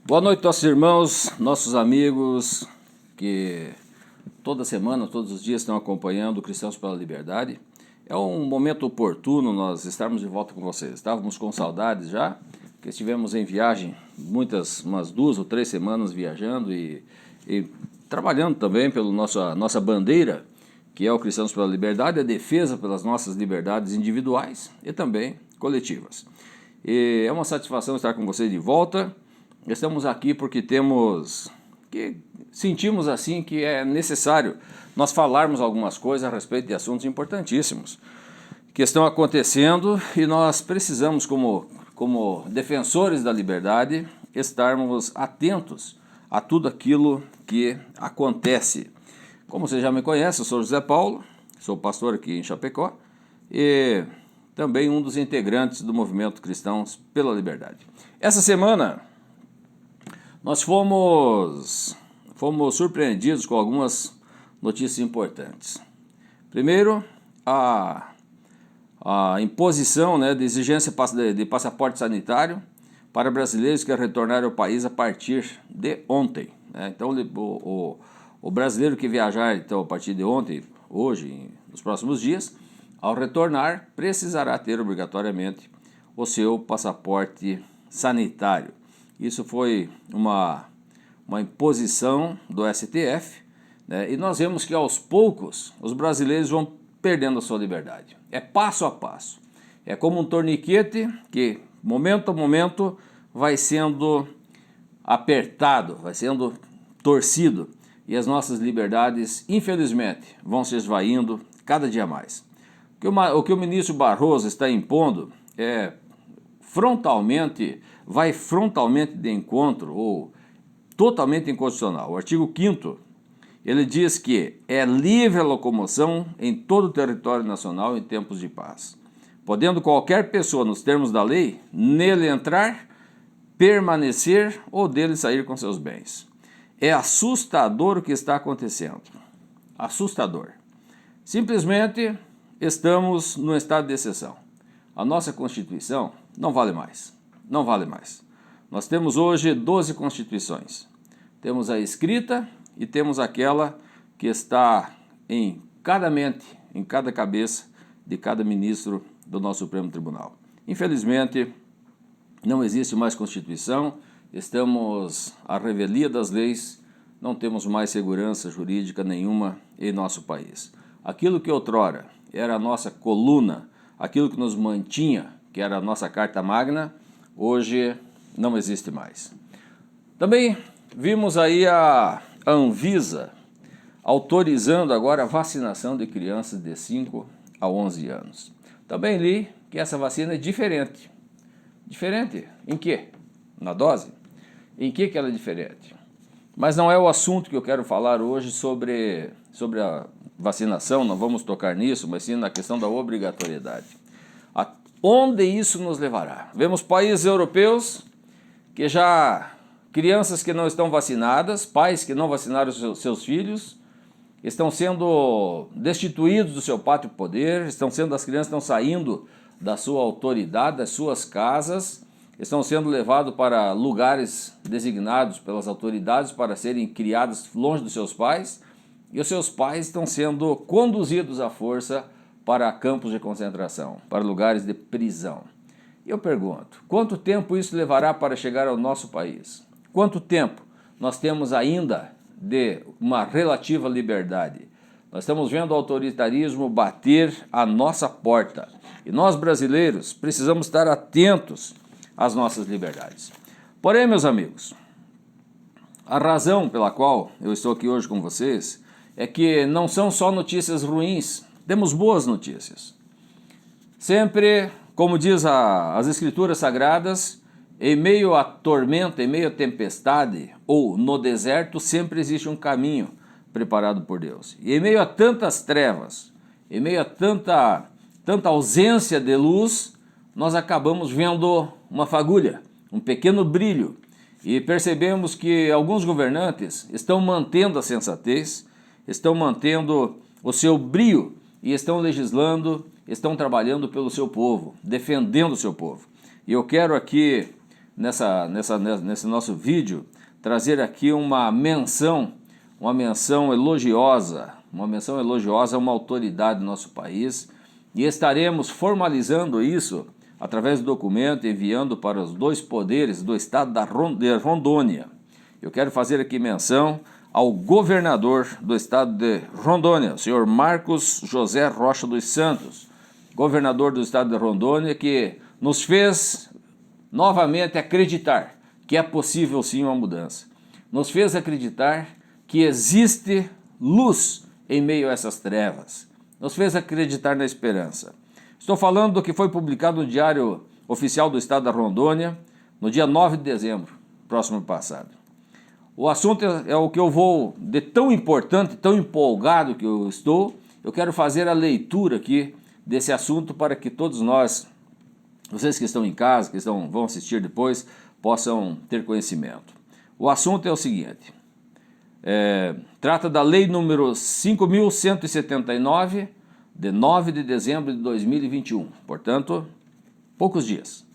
Boa noite, nossos irmãos, nossos amigos que toda semana, todos os dias estão acompanhando Cristãos pela Liberdade. É um momento oportuno nós estarmos de volta com vocês. Estávamos com saudades já, porque estivemos em viagem umas 2 ou 3 semanas viajando e trabalhando também pela nossa bandeira, que é o Cristãos pela Liberdade, a defesa pelas nossas liberdades individuais e também coletivas. E é uma satisfação estar com vocês de volta. Estamos aqui porque sentimos assim que é necessário nós falarmos algumas coisas a respeito de assuntos importantíssimos que estão acontecendo e nós precisamos, como defensores da liberdade, estarmos atentos a tudo aquilo que acontece. Como você já me conhece, eu sou José Paulo, sou pastor aqui em Chapecó e também um dos integrantes do movimento Cristãos pela Liberdade. Essa semana nós fomos surpreendidos com algumas notícias importantes. Primeiro, a imposição de exigência de passaporte sanitário para brasileiros que retornaram ao país a partir de ontem. Então, o brasileiro que viajar então, a partir de ontem, hoje, nos próximos dias, ao retornar, precisará ter obrigatoriamente o seu passaporte sanitário. Isso foi uma imposição do STF, e nós vemos que aos poucos os brasileiros vão perdendo a sua liberdade. É passo a passo. É como um torniquete que, momento a momento, vai sendo apertado, vai sendo torcido, e as nossas liberdades, infelizmente, vão se esvaindo cada dia mais. O que o ministro Barroso está impondo vai frontalmente de encontro ou totalmente inconstitucional. O artigo 5º, ele diz que é livre a locomoção em todo o território nacional em tempos de paz, podendo qualquer pessoa, nos termos da lei, nele entrar, permanecer ou dele sair com seus bens. É assustador o que está acontecendo. Assustador. Simplesmente estamos no estado de exceção. A nossa Constituição não vale mais. Não vale mais. Nós temos hoje 12 constituições. Temos a escrita e temos aquela que está em cada mente, em cada cabeça de cada ministro do nosso Supremo Tribunal. Infelizmente, não existe mais Constituição, estamos à revelia das leis, não temos mais segurança jurídica nenhuma em nosso país. Aquilo que outrora era a nossa coluna, aquilo que nos mantinha, que era a nossa Carta Magna, hoje não existe mais. Também vimos aí a Anvisa autorizando agora a vacinação de crianças de 5 a 11 anos. Também li que essa vacina é diferente. Diferente em quê? Na dose? Em que ela é diferente? Mas não é o assunto que eu quero falar hoje sobre a vacinação, não vamos tocar nisso, mas sim na questão da obrigatoriedade. Onde isso nos levará? Vemos países europeus que crianças que não estão vacinadas, pais que não vacinaram seus filhos, estão sendo destituídos do seu pátrio poder, as crianças estão saindo da sua autoridade, das suas casas, estão sendo levados para lugares designados pelas autoridades para serem criadas longe dos seus pais, e os seus pais estão sendo conduzidos à força para campos de concentração, para lugares de prisão. E eu pergunto, quanto tempo isso levará para chegar ao nosso país? Quanto tempo nós temos ainda de uma relativa liberdade? Nós estamos vendo o autoritarismo bater à nossa porta. E nós, brasileiros, precisamos estar atentos às nossas liberdades. Porém, meus amigos, a razão pela qual eu estou aqui hoje com vocês é que não são só notícias ruins, temos boas notícias. Sempre, como diz as Escrituras Sagradas, em meio à tormenta, em meio à tempestade ou no deserto, sempre existe um caminho preparado por Deus. E em meio a tantas trevas, em meio a tanta ausência de luz, nós acabamos vendo uma fagulha, um pequeno brilho. E percebemos que alguns governantes estão mantendo a sensatez, estão mantendo o seu brio e estão legislando, estão trabalhando pelo seu povo, defendendo o seu povo. E eu quero aqui, nesse nosso vídeo, trazer aqui uma menção elogiosa a uma autoridade do nosso país, e estaremos formalizando isso através do documento, enviando para os dois poderes do estado de Rondônia. Eu quero fazer aqui menção ao governador do estado de Rondônia, o senhor Marcos José Rocha dos Santos, governador do estado de Rondônia, que nos fez novamente acreditar que é possível sim uma mudança. Nos fez acreditar que existe luz em meio a essas trevas. Nos fez acreditar na esperança. Estou falando do que foi publicado no Diário Oficial do Estado da Rondônia, no dia 9 de dezembro, próximo passado. O assunto é o que eu vou, de tão importante, tão empolgado que eu estou, eu quero fazer a leitura aqui desse assunto para que todos nós, vocês que estão em casa, vão assistir depois, possam ter conhecimento. O assunto é o seguinte, trata da Lei número 5.179, de 9 de dezembro de 2021, portanto, poucos dias.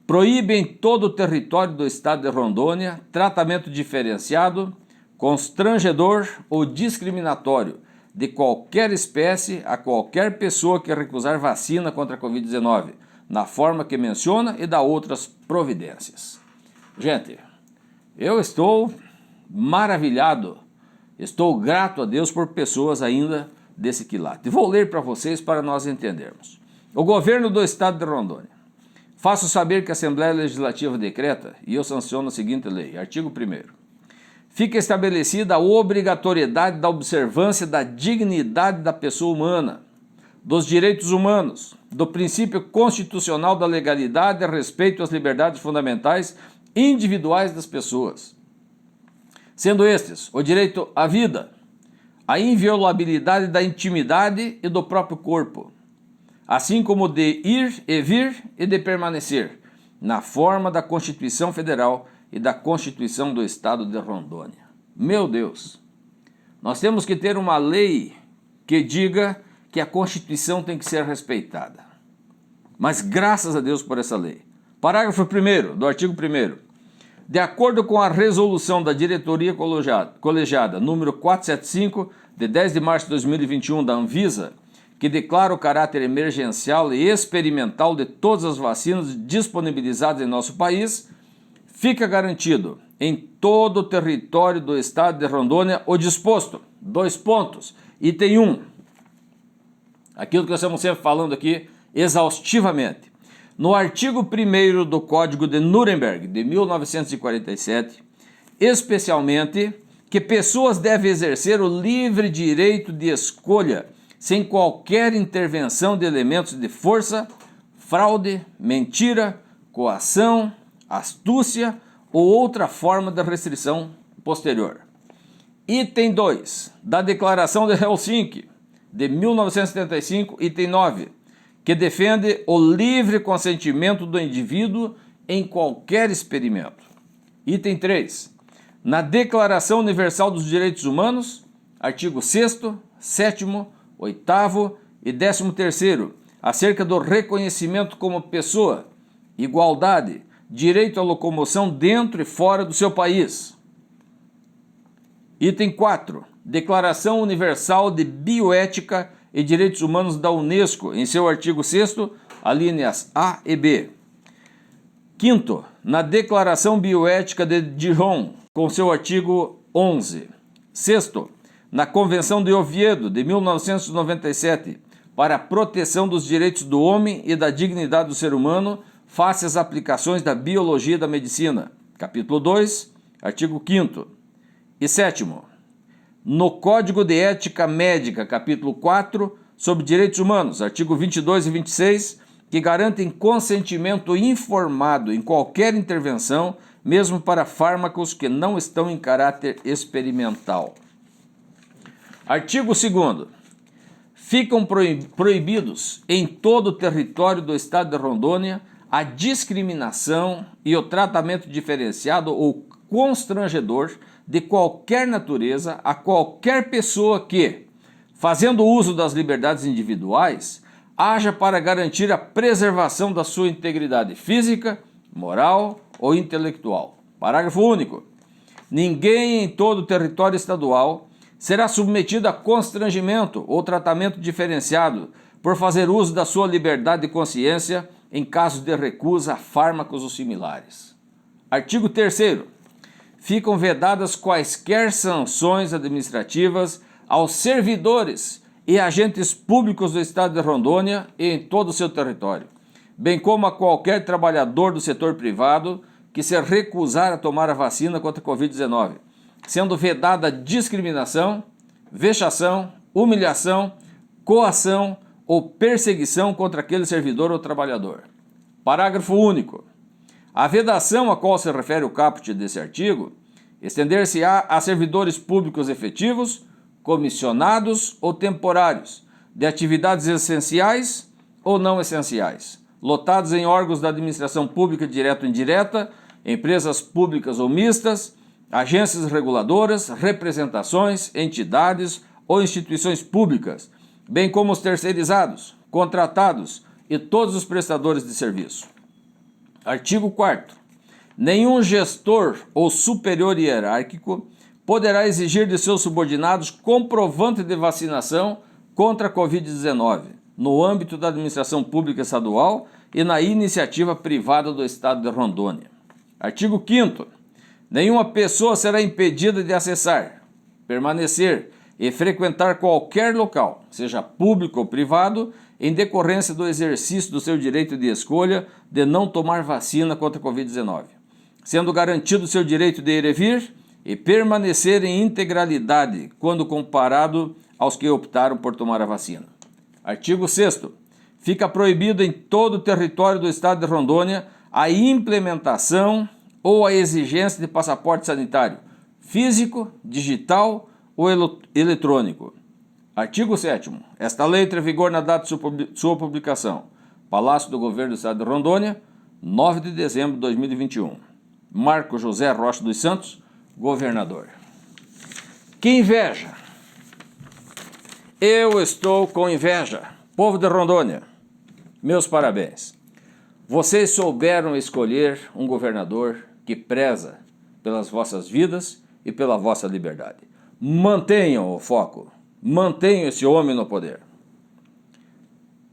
Proíbe em todo o território do estado de Rondônia tratamento diferenciado, constrangedor ou discriminatório de qualquer espécie a qualquer pessoa que recusar vacina contra a Covid-19, na forma que menciona e dá outras providências. Gente, eu estou maravilhado, estou grato a Deus por pessoas ainda desse quilate. Vou ler para vocês para nós entendermos. O governo do estado de Rondônia. Faço saber que a Assembleia Legislativa decreta, e eu sanciono a seguinte lei, artigo 1º. Fica estabelecida a obrigatoriedade da observância da dignidade da pessoa humana, dos direitos humanos, do princípio constitucional da legalidade a respeito às liberdades fundamentais individuais das pessoas, sendo estes o direito à vida, a inviolabilidade da intimidade e do próprio corpo, assim como de ir e vir e de permanecer, na forma da Constituição Federal e da Constituição do Estado de Rondônia. Meu Deus, nós temos que ter uma lei que diga que a Constituição tem que ser respeitada. Mas graças a Deus por essa lei. Parágrafo 1º do artigo 1º. De acordo com a resolução da diretoria colegiada número 475, de 10 de março de 2021 da Anvisa, que declara o caráter emergencial e experimental de todas as vacinas disponibilizadas em nosso país, fica garantido em todo o território do estado de Rondônia o disposto, 2 pontos, item 1, aquilo que nós estamos sempre falando aqui exaustivamente. No artigo 1º do Código de Nuremberg, de 1947, especialmente que pessoas devem exercer o livre direito de escolha, sem qualquer intervenção de elementos de força, fraude, mentira, coação, astúcia ou outra forma de restrição posterior. Item 2 da Declaração de Helsinki, de 1975, item 9, que defende o livre consentimento do indivíduo em qualquer experimento. Item 3. Na Declaração Universal dos Direitos Humanos, artigo 6º, 7º, 8º e 13º, acerca do reconhecimento como pessoa, igualdade, direito à locomoção dentro e fora do seu país. Item 4. Declaração Universal de Bioética e Direitos Humanos da Unesco, em seu artigo 6º, alíneas A e B. 5º, na Declaração Bioética de Dijon, com seu artigo 11. 6º, na Convenção de Oviedo, de 1997, para a proteção dos direitos do homem e da dignidade do ser humano, face às aplicações da biologia e da medicina, capítulo 2, artigo 5º. E 7º, no Código de Ética Médica, capítulo 4, sobre direitos humanos, artigo 22 e 26, que garantem consentimento informado em qualquer intervenção, mesmo para fármacos que não estão em caráter experimental. Artigo 2º. Ficam proibidos em todo o território do estado de Rondônia a discriminação e o tratamento diferenciado ou constrangedor de qualquer natureza a qualquer pessoa que, fazendo uso das liberdades individuais, haja para garantir a preservação da sua integridade física, moral ou intelectual. Parágrafo único. Ninguém em todo o território estadual será submetido a constrangimento ou tratamento diferenciado por fazer uso da sua liberdade de consciência em casos de recusa a fármacos ou similares. Artigo 3º. Ficam vedadas quaisquer sanções administrativas aos servidores e agentes públicos do Estado de Rondônia e em todo o seu território, bem como a qualquer trabalhador do setor privado que se recusar a tomar a vacina contra a Covid-19, sendo vedada discriminação, vexação, humilhação, coação ou perseguição contra aquele servidor ou trabalhador. Parágrafo único. A vedação a qual se refere o caput desse artigo estender-se-á a servidores públicos efetivos, comissionados ou temporários, de atividades essenciais ou não essenciais, lotados em órgãos da administração pública direta ou indireta, empresas públicas ou mistas, agências reguladoras, representações, entidades ou instituições públicas, bem como os terceirizados, contratados e todos os prestadores de serviço. Artigo 4º. Nenhum gestor ou superior hierárquico poderá exigir de seus subordinados comprovante de vacinação contra a Covid-19, no âmbito da administração pública estadual e na iniciativa privada do Estado de Rondônia. Artigo 5º. Nenhuma pessoa será impedida de acessar, permanecer e frequentar qualquer local, seja público ou privado, em decorrência do exercício do seu direito de escolha de não tomar vacina contra a Covid-19, sendo garantido seu direito de ir e vir e permanecer em integralidade quando comparado aos que optaram por tomar a vacina. Artigo 6º. Fica proibido em todo o território do Estado de Rondônia a implementação ou a exigência de passaporte sanitário físico, digital ou eletrônico. Artigo 7º. Esta lei entra em vigor na data de sua publicação. Palácio do Governo do Estado de Rondônia, 9 de dezembro de 2021. Marco José Rocha dos Santos, governador. Que inveja! Eu estou com inveja. Povo de Rondônia, meus parabéns. Vocês souberam escolher um governador que preza pelas vossas vidas e pela vossa liberdade. Mantenham o foco. Mantenham esse homem no poder.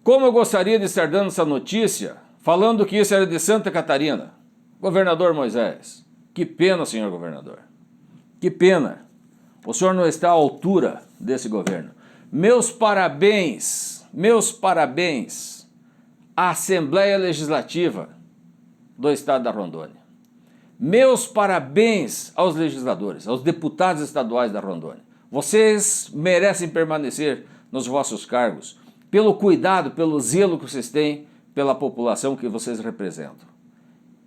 Como eu gostaria de estar dando essa notícia, falando que isso era de Santa Catarina. Governador Moisés, que pena, senhor governador. Que pena. O senhor não está à altura desse governo. Meus parabéns à Assembleia Legislativa do Estado da Rondônia. Meus parabéns aos legisladores, aos deputados estaduais da Rondônia. Vocês merecem permanecer nos vossos cargos, pelo cuidado, pelo zelo que vocês têm pela população que vocês representam.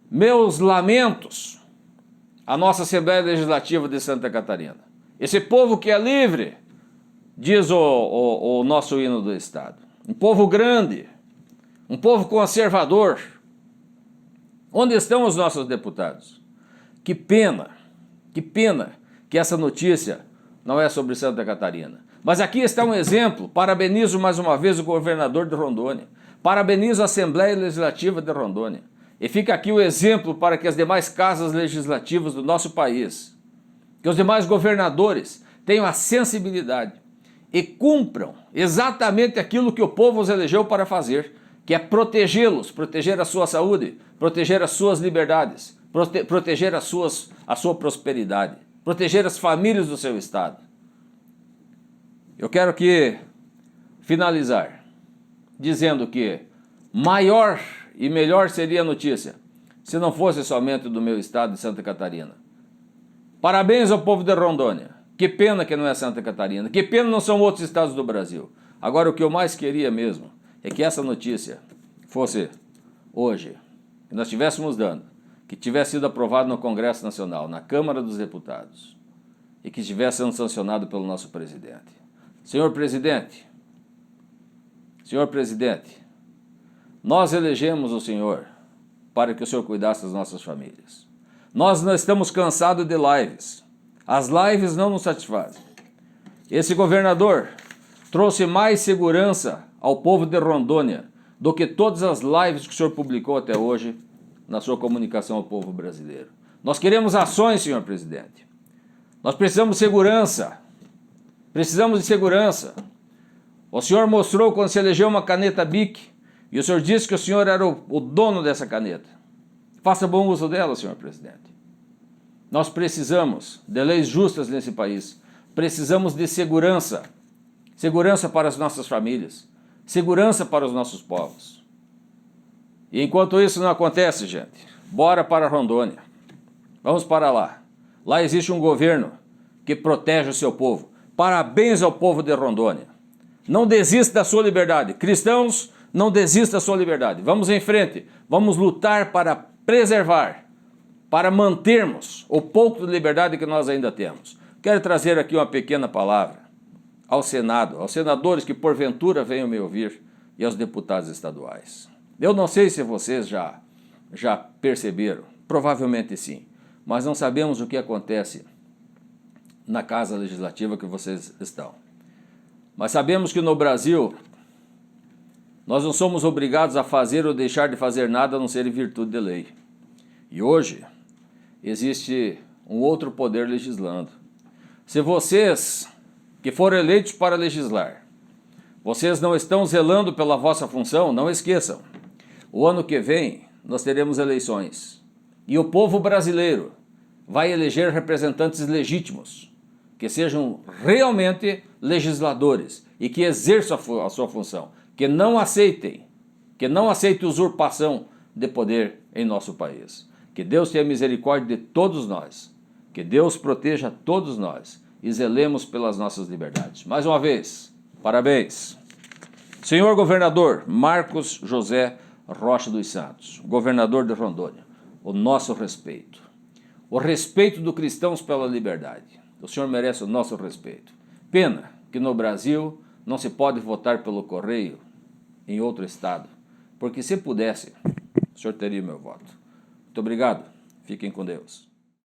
Meus lamentos à nossa Assembleia Legislativa de Santa Catarina. Esse povo que é livre, diz o nosso hino do Estado. Um povo grande, um povo conservador. Onde estão os nossos deputados? Que pena que essa notícia não é sobre Santa Catarina. Mas aqui está um exemplo. Parabenizo mais uma vez o governador de Rondônia. Parabenizo a Assembleia Legislativa de Rondônia. E fica aqui o exemplo para que as demais casas legislativas do nosso país, que os demais governadores tenham a sensibilidade e cumpram exatamente aquilo que o povo os elegeu para fazer, que é protegê-los, proteger a sua saúde, proteger as suas liberdades, proteger a sua prosperidade, proteger as famílias do seu estado. Eu quero aqui finalizar dizendo que maior e melhor seria a notícia se não fosse somente do meu estado de Santa Catarina. Parabéns ao povo de Rondônia. Que pena que não é Santa Catarina. Que pena não são outros estados do Brasil. Agora, o que eu mais queria mesmo é que essa notícia fosse hoje, que nós estivéssemos dando, que tivesse sido aprovado no Congresso Nacional, na Câmara dos Deputados, e que estivesse sendo sancionado pelo nosso presidente. Senhor presidente, nós elegemos o senhor para que o Senhor cuidasse das nossas famílias. Nós não estamos cansados de lives. As lives não nos satisfazem. Esse governador trouxe mais segurança ao povo de Rondônia do que todas as lives que o senhor publicou até hoje na sua comunicação ao povo brasileiro. Nós queremos ações, senhor presidente. Nós precisamos de segurança. Precisamos de segurança. O senhor mostrou quando se elegeu uma caneta BIC e o senhor disse que o senhor era o dono dessa caneta. Faça bom uso dela, senhor presidente. Nós precisamos de leis justas nesse país. Precisamos de segurança. Segurança para as nossas famílias. Segurança para os nossos povos. E enquanto isso não acontece, gente, bora para Rondônia. Vamos para lá. Lá existe um governo que protege o seu povo. Parabéns ao povo de Rondônia. Não desista da sua liberdade. Cristãos, não desista da sua liberdade. Vamos em frente. Vamos lutar para preservar, para mantermos o pouco de liberdade que nós ainda temos. Quero trazer aqui uma pequena palavra ao Senado, aos senadores que porventura venham me ouvir e aos deputados estaduais. Eu não sei se vocês já perceberam, provavelmente sim, mas não sabemos o que acontece na Casa Legislativa que vocês estão. Mas sabemos que no Brasil nós não somos obrigados a fazer ou deixar de fazer nada a não ser em virtude de lei. E hoje existe um outro poder legislando. Se vocês que foram eleitos para legislar, vocês não estão zelando pela vossa função, não esqueçam. O ano que vem nós teremos eleições e o povo brasileiro vai eleger representantes legítimos, que sejam realmente legisladores e que exerçam a sua função, que não aceitem usurpação de poder em nosso país. Que Deus tenha misericórdia de todos nós, que Deus proteja todos nós e zelemos pelas nossas liberdades. Mais uma vez, parabéns. Senhor governador Marcos José Rocha dos Santos, governador de Rondônia, o nosso respeito. O respeito dos cristãos pela liberdade. O senhor merece o nosso respeito. Pena que no Brasil não se pode votar pelo correio em outro estado, porque se pudesse, o senhor teria meu voto. Muito obrigado. Fiquem com Deus.